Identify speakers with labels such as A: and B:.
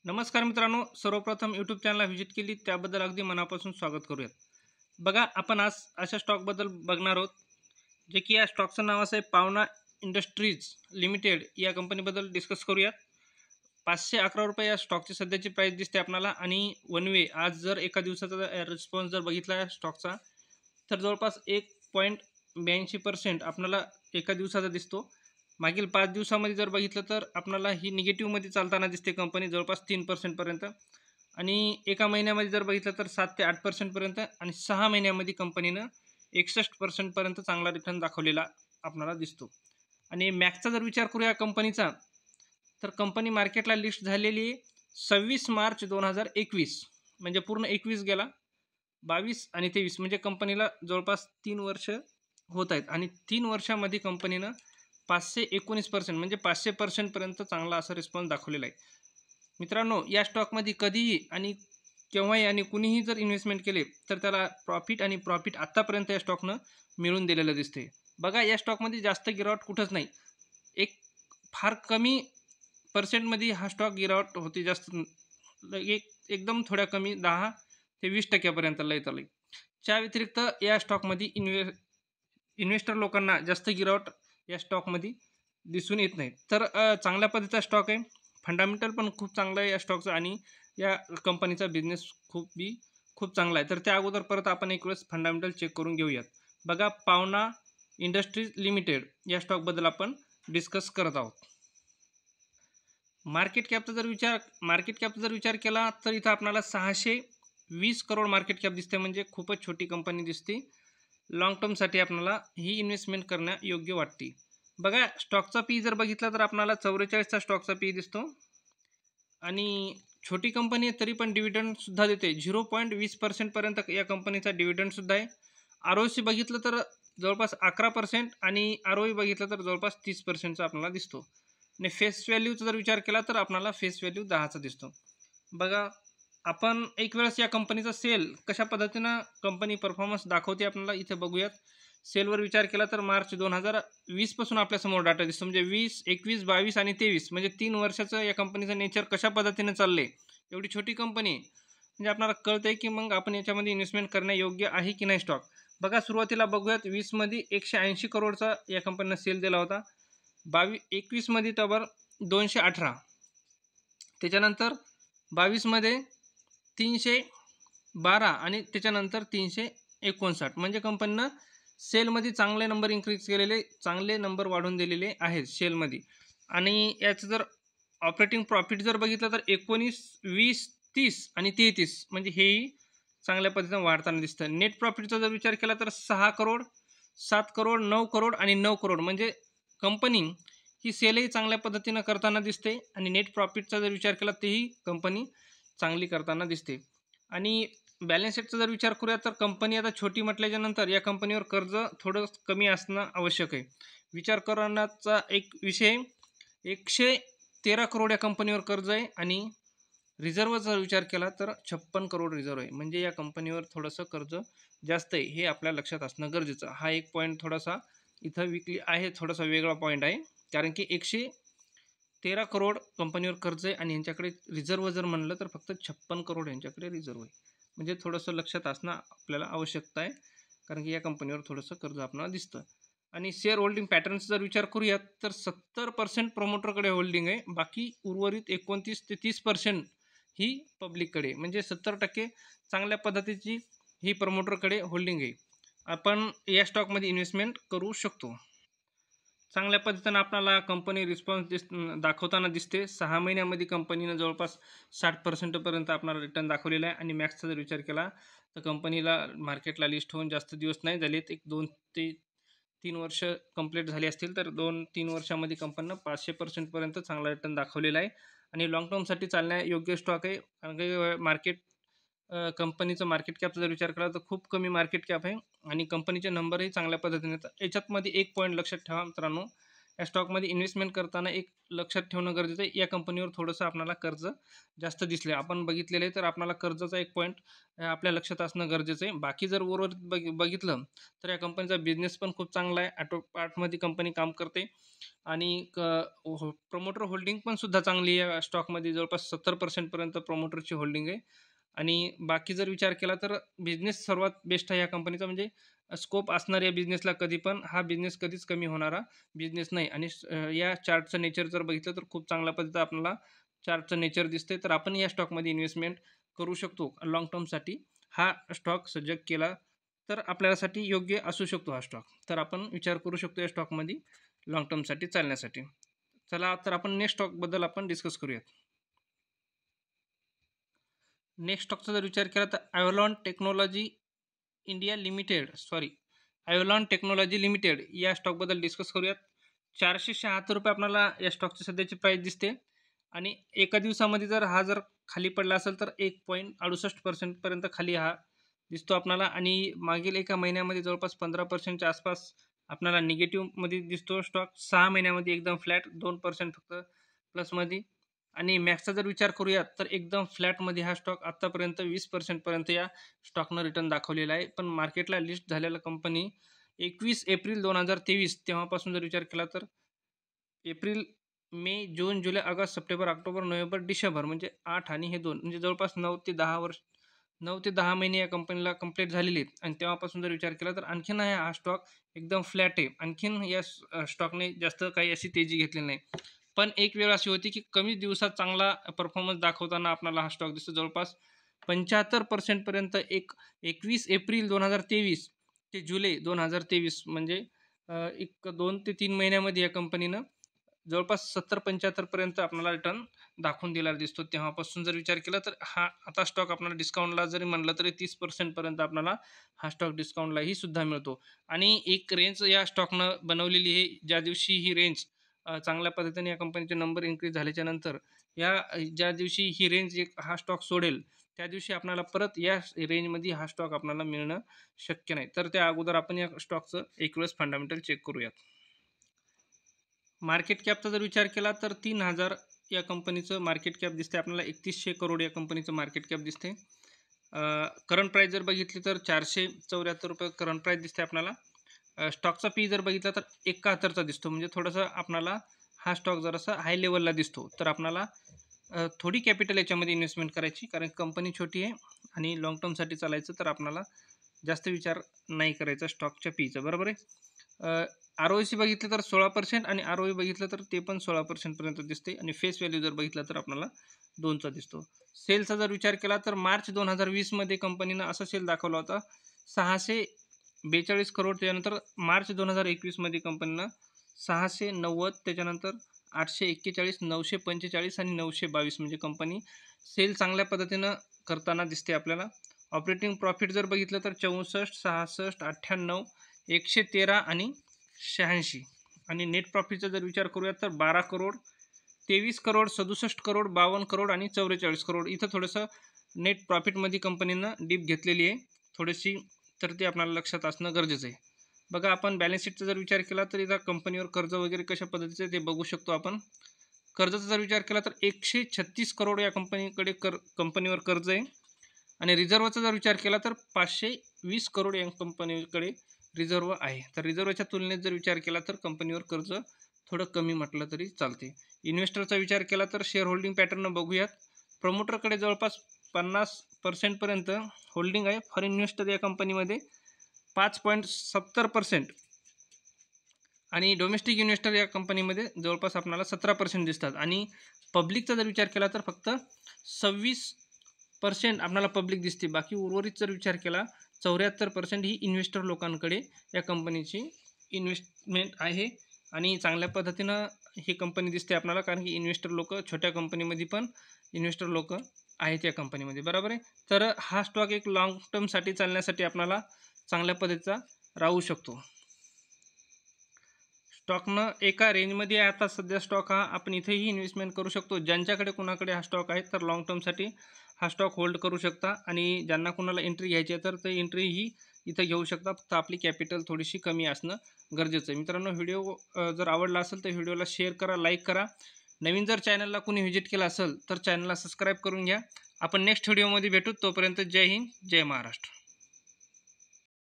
A: नमस्कार मित्रांनो, सर्वप्रथम यूट्यूब चॅनलला व्हिजिट केली त्याबद्दल अगदी मनापासून स्वागत करूयात. बघा, आपण आज अशा स्टॉकबद्दल बघणार आहोत जे की या स्टॉकचं नाव असं आहे पावना इंडस्ट्रीज लिमिटेड. या कंपनीबद्दल डिस्कस करूयात. 511 रुपये या स्टॉकची सध्याची प्राईस दिसते आपल्याला. आणि वन वे आज जर एका दिवसाचा रिस्पॉन्स जर बघितला या स्टॉकचा तर जवळपास 1.82% आपल्याला एका दिवसाचा दिसतो. मागील 5 दिवसामध्ये जर बघितलं तर आपल्याला ही निगेटिव्हमध्ये चालताना दिसते कंपनी जवळपास 3% पर्यंत. आणि एका महिन्यामध्ये जर बघितलं तर 7 ते 8% पर्यंत. आणि 6 महिन्यामध्ये कंपनीनं 61% पर्यंत चांगला रिटर्न दाखवलेला आपल्याला दिसतो. आणि मॅक्सचा जर विचार करूया कंपनीचा तर कंपनी मार्केटला लिस्ट झालेली 26 मार्च 2021, म्हणजे पूर्ण 21 गेला, 22 आणि 23 म्हणजे कंपनीला जवळपास 3 वर्ष होत आहेत. आणि 3 वर्षामध्ये कंपनीनं 519% म्हणजे 500% पर्यंत चांगला असा रिस्पॉन्स दाखवलेला आहे. मित्रांनो, या स्टॉकमध्ये कधीही आणि केव्हाही आणि कुणीही जर इन्व्हेस्टमेंट केले तर त्याला प्रॉफिट आत्तापर्यंत या स्टॉकनं मिळून दिलेलं दिसते. बघा, या स्टॉकमध्ये जास्त गिरावट कुठंच नाही. एक फार कमी पर्सेंटमध्ये हा स्टॉक गिरावट होती. जास्त एकदम थोड्या कमी 10 ते 20% लय तर लय. त्या व्यतिरिक्त या स्टॉकमध्ये इन्व्हेस्टर लोकांना जास्त गिरावट या स्टॉकमध्ये दिसून येत नाही. तर चांगल्या पद्धतीचा स्टॉक आहे. फंडामेंटल पण खूप चांगलं आहे या स्टॉकचं. आणि या कंपनीचा बिझनेस खूप चांगला आहे. तर त्या अगोदर परत आपण एक वेळेस फंडामेंटल चेक करून घेऊयात. बघा, पावना इंडस्ट्रीज लिमिटेड या स्टॉकबद्दल आपण डिस्कस करत आहोत. मार्केट कॅपचा जर विचार केला तर इथं आपल्याला 620 करोड मार्केट कॅप दिसते. म्हणजे खूपच छोटी कंपनी दिसते. लॉंग टर्मसाठी आपल्याला ही इन्व्हेस्टमेंट करण्या योग्य वाटते. बघा, स्टॉकचा पी जर बघितला तर आपल्याला 44चा स्टॉकचा पी दिसतो. आणि छोटी कंपनी आहे तरी पण डिव्हिडंडसुद्धा देते. 0.20% पर्यंत या कंपनीचा डिव्हिडंडसुद्धा आहे. ROC बघितलं तर जवळपास 11% आणि ROE बघितलं तर जवळपास 30%चा आपल्याला दिसतो. आणि फेस व्हॅल्यूचा जर विचार केला तर आपल्याला फेस व्हॅल्यू 10चा दिसतो. बघा, आपण एक वेळेस या कंपनीचा सेल कशा पद्धतीनं कंपनी परफॉर्मन्स दाखवते आपल्याला इथे बघूयात. सेलवर विचार केला तर मार्च 2020 पासून आपल्यासमोर डाटा दिसतो. म्हणजे 20, 21, 22 आणि 23 म्हणजे 3 वर्षाचं या कंपनीचं नेचर कशा पद्धतीने चाललंय. एवढी छोटी कंपनी म्हणजे आपल्याला कळतंय की मग आपण याच्यामध्ये इन्व्हेस्टमेंट करणे योग्य आहे की नाही स्टॉक. बघा, सुरुवातीला बघूयात. 20मध्ये 180 करोडचा या कंपनीनं सेल दिला होता. 21मध्ये त्यावर 218, त्याच्यानंतर 22मध्ये 312 आणि त्याच्यानंतर 359. म्हणजे कंपनीनं सेलमध्ये चांगले नंबर इन्क्रीज केलेले, चांगले नंबर वाढवून दिलेले आहेत सेलमध्ये. आणि याचं जर ऑपरेटिंग प्रॉफिट जर बघितलं तर 19, 20, 30 आणि 33 म्हणजे हेही चांगल्या पद्धतीनं वाढताना दिसतं. नेट प्रॉफिटचा जर विचार केला तर 6 करोड, 7 करोड, 9 करोड आणि 9 करोड म्हणजे कंपनी ही सेलही चांगल्या पद्धतीनं करताना दिसते. आणि नेट प्रॉफिटचा जर विचार केला तेही कंपनी चांगली करताना दिसते. आणि बॅलन्स शीटचा जर विचार करूया तर कंपनी आता छोटी म्हटल्याच्यानंतर या कंपनीवर कर्ज थोडं कमी असणं आवश्यक आहे. विचार करण्याचा एक विषय, 113 करोड या कंपनीवर कर्ज आहे. आणि रिझर्वचा विचार केला तर 56 करोड रिझर्व आहे. म्हणजे या कंपनीवर थोडंसं कर्ज जास्त आहे, हे आपल्या लक्षात असणं गरजेचं. हा एक पॉईंट थोडासा इथं विकली आहे, थोडासा वेगळा पॉईंट आहे. कारण की 113 करोड कंपनीवर कर्ज आहे आणि यांच्याकडे रिझर्व जर म्हणलं तर फक्त 56 करोड यांच्याकडे रिझर्व आहे. म्हणजे थोडंसं लक्षात असणं आपल्याला आवश्यकता आहे. कारण की या कंपनीवर थोडंसं कर्ज आपल्याला दिसतं. आणि शेअर होल्डिंग पॅटर्नचा जर विचार करूयात तर 70% प्रमोटरकडे होल्डिंग आहे. बाकी उर्वरित 29 ते 30% ही पब्लिककडे, म्हणजे 70% चांगल्या पद्धतीची ही प्रमोटरकडे होल्डिंग आहे. आपण या स्टॉकमध्ये इन्व्हेस्टमेंट करू शकतो. चांगल्या पद्धतीनं आपल्याला कंपनी रिस्पॉन्स दाखवताना दिसते. 6 महिन्यामध्ये कंपनीनं जवळपास 60% पर्यंत आपल्याला रिटर्न दाखवलेला आहे. आणि मॅक्सचा जर विचार केला तर कंपनीला मार्केटला लिस्ट होऊन जास्त दिवस नाही झालेत. एक 2 ते 3 वर्ष कंप्लीट झाली असतील. तर 2-3 वर्षामध्ये कंपनीनं 500% पर्यंत चांगला रिटर्न दाखवलेला आहे. आणि लॉंग टर्मसाठी चालण्या योग्य स्टॉक आहे. कारण की कंपनीचं मार्केट कॅपचा जर विचार केला तर खूप कमी मार्केट कॅप आहे. आणि कंपनीचे नंबरही चांगल्या पद्धतीने येतात. याच्यातमध्ये एक पॉईंट लक्षात ठेवा मित्रांनो, या स्टॉकमध्ये इन्व्हेस्टमेंट करताना एक लक्षात ठेवणं गरजेचं आहे, या कंपनीवर थोडंसं आपल्याला कर्ज जास्त दिसले, आपण बघितलेलं आहे, तर आपल्याला कर्जाचा एक पॉईंट आपल्या लक्षात असणं गरजेचं आहे. बाकी जर उर्वरित बघितलं तर या कंपनीचा बिझनेस पण खूप चांगला आहे. ऑटो पार्टमध्ये कंपनी काम करते आणि प्रमोटर होल्डिंग पण सुद्धा चांगली आहे. या स्टॉकमध्ये जवळपास 70% पर्यंत प्रमोटरची होल्डिंग आहे. आणि बाकी जर विचार केला तर बिझनेस सर्वात बेस्ट आहे या कंपनीचा, म्हणजे स्कोप असणार या बिझनेसला कधी पण, हा बिझनेस कधीच कमी होणारा बिझनेस नाही. आणि या चार्टचं नेचर जर बघितलं तर खूप चांगल्या पद्धतीचं आपल्याला चार्टचं नेचर दिसते, तर आपण या स्टॉकमध्ये इन्व्हेस्टमेंट करू शकतो. लाँग टर्मसाठी हा स्टॉक सजेस्ट केला तर आपल्यासाठी योग्य असू शकतो हा स्टॉक, तर आपण विचार करू शकतो या स्टॉकमध्ये लाँग टर्मसाठी चालण्यासाठी. चला तर आपण नेक्स्ट स्टॉकबद्दल आपण डिस्कस करूयात. नेक्स्ट स्टॉकचा जर विचार केला तर Avalon technology India limited, Avalon technology limited या स्टॉकबद्दल डिस्कस करूयात. 476 रुपये आपल्याला या स्टॉकची सध्याची प्राईस दिसते. आणि एका दिवसामध्ये जर खाली पडला असेल तर 1.68% पर्यंत खाली हा दिसतो आपल्याला. आणि मागील एका महिन्यामध्ये जवळपास 15%च्या आसपास आपल्याला निगेटिव्हमध्ये दिसतो स्टॉक. 6 महिन्यामध्ये एकदम फ्लॅट 2% फक्त प्लसमध्ये. आणि मॅक्सचा जर विचार करूयात तर एकदम फ्लॅटमध्ये हा स्टॉक आत्तापर्यंत 20% पर्यंत या स्टॉकनं रिटर्न दाखवलेला आहे. पण मार्केटला लिस्ट झालेला कंपनी 21 एप्रिल 2023 तेव्हापासून जर विचार केला तर एप्रिल, मे, जून, जुलै, ऑगस्ट, सप्टेंबर, ऑक्टोबर, नोव्हेंबर, डिसेंबर म्हणजे 8 आणि हे 2 म्हणजे जवळपास 9 ते 10 महिने या कंपनीला कंप्लीट झालेले आहेत. आणि तेव्हापासून जर विचार केला तर आणखीन हा स्टॉक एकदम फ्लॅट आहे. आणखीन या स्टॉकने जास्त काही अशी तेजी घेतली नाही. पण एक वेळ अशी होती की कमी दिवसात चांगला परफॉर्मन्स दाखवताना आपल्याला हा स्टॉक दिसतो. जवळपास 75% पर्यंत 21 एप्रिल 2023 ते जुलै 2023 म्हणजे एक 2 ते 3 महिन्यामध्ये या कंपनीनं जवळपास 70-75 पर्यंत आपल्याला रिटर्न दाखवून दिलेला दिसतो. तेव्हापासून जर विचार केला तर हा आता स्टॉक आपल्याला डिस्काउंटला जरी म्हणलं तरी 30% पर्यंत आपल्याला हा स्टॉक डिस्काउंटलाही सुद्धा मिळतो. आणि एक रेंज या स्टॉकनं बनवलेली आहे. ज्या दिवशी ही रेंज चांगल्या पद्धतीने या कंपनीचे नंबर इन्क्रीज झाल्याच्या नंतर ज्या दिवशी ही रेंज हा स्टॉक सोडेल त्या दिवशी आपल्याला परत या रेंजमध्ये हा स्टॉक आपल्याला मिळणं शक्य नाही. तर त्या अगोदर आपण या स्टॉकचं एक वेळेस फंडामेंटल चेक करूयात. मार्केट कॅपचा जर विचार केला तर 3000 या कंपनीचं मार्केट कॅप दिसते आपल्याला. 3100 करोड या कंपनीचं मार्केट कॅप दिसते. करंट प्राईस जर बघितली तर 474 रुपये करंट प्राईस दिसते आपल्याला. स्टॉकचा पी जर बघितला तर 71चा दिसतो. म्हणजे थोडंसं आपल्याला हा स्टॉक जरासा हाय लेवलला दिसतो. तर आपल्याला थोडी कॅपिटल याच्यामध्ये इन्व्हेस्टमेंट करायची, कारण कंपनी छोटी आहे आणि लाँग टर्मसाठी चालायचं, तर आपल्याला जास्त विचार नाही करायचा स्टॉकच्या पीचा, बरोबर आहे. ROC बघितलं तर 16% आणि ROE बघितलं तर ते पण 16% पर्यंत दिसते. आणि फेस व्हॅल्यू जर बघितला तर आपल्याला 2चा दिसतो. सेलचा जर विचार केला तर मार्च 2020 कंपनीनं असा सेल दाखवला होता 642 करोड. त्यानंतर मार्च 2021 कंपनीनं 690, त्याच्यानंतर 841, 945 आणि 922 म्हणजे कंपनी सेल चांगल्या पद्धतीनं करताना दिसते आपल्याला. ऑपरेटिंग प्रॉफिट जर बघितलं तर 64, 66, 98, 113 आणि 86. आणि नेट प्रॉफिटचा जर विचार करूयात तर 12 करोड, 23 करोड, 67 करोड, 52 करोड आणि 44 करोड. इथं थोडंसं नेट प्रॉफिटमध्ये कंपनीनं डीप घेतलेली आहे थोडीशी, तर ते आपल्याला लक्षात असणं गरजेचं आहे. बघा, आपण बॅलन्स शीटचा जर विचार केला तर इथं कंपनीवर कर्ज वगैरे कशा पद्धतीचे ते बघू शकतो आपण. कर्जाचा जर विचार केला तर 136 करोड या कंपनीकडे कंपनीवर कर्ज आहे. आणि रिझर्वचा जर विचार केला तर 520 करोड या कंपनीकडे रिझर्व आहे. तर रिझर्वच्या तुलनेत जर विचार केला तर कंपनीवर कर्ज थोडं कमी म्हटलं तरी चालते. इन्व्हेस्टरचा विचार केला तर शेअर होल्डिंग पॅटर्न बघूयात. प्रमोटरकडे जवळपास 50% पर्यंत होल्डिंग आहे. फॉरेन इन्व्हेस्टर या कंपनीमध्ये 5.70% आणि डोमेस्टिक इन्व्हेस्टर या कंपनीमध्ये जवळपास आपल्याला 17% दिसतात. आणि पब्लिकचा जर विचार केला तर फक्त 26% आपल्याला पब्लिक दिसते. बाकी उर्वरित जर विचार केला 74% ही इन्व्हेस्टर लोकांकडे या कंपनीची इन्व्हेस्टमेंट आहे. आणि चांगल्या पद्धतीनं ही कंपनी दिसते आपल्याला, कारण की इन्व्हेस्टर लोक छोट्या कंपनीमध्ये पण इन्व्हेस्टर लोक आहेत या कंपनीमध्ये, बरोबर आहे. तर हा स्टॉक एक लाँग टर्मसाठी चालण्यासाठी आपल्याला चांगल्या पद्धतीचा राहू शकतो. स्टॉकनं एका रेंजमध्ये आहे आता सध्या स्टॉक हा. आपण इथेही इन्व्हेस्टमेंट करू शकतो. ज्यांच्याकडे कुणाकडे हा स्टॉक आहे तर लाँग टर्मसाठी हा स्टॉक होल्ड करू शकता. आणि ज्यांना कुणाला एंट्री घ्यायची आहे तर ते एंट्री ही इथं घेऊ शकता. फक्त आपली कॅपिटल थोडीशी कमी असणं गरजेचं आहे. मित्रांनो, व्हिडिओ जर आवडला असेल तर व्हिडिओला शेअर करा, लाईक करा. नवीन जर चॅनलला कुणी व्हिजिट केलं असेल तर चॅनलला सबस्क्राईब करून घ्या. आपण नेक्स्ट व्हिडिओमध्ये भेटू. तोपर्यंत जय हिंद, जय महाराष्ट्र.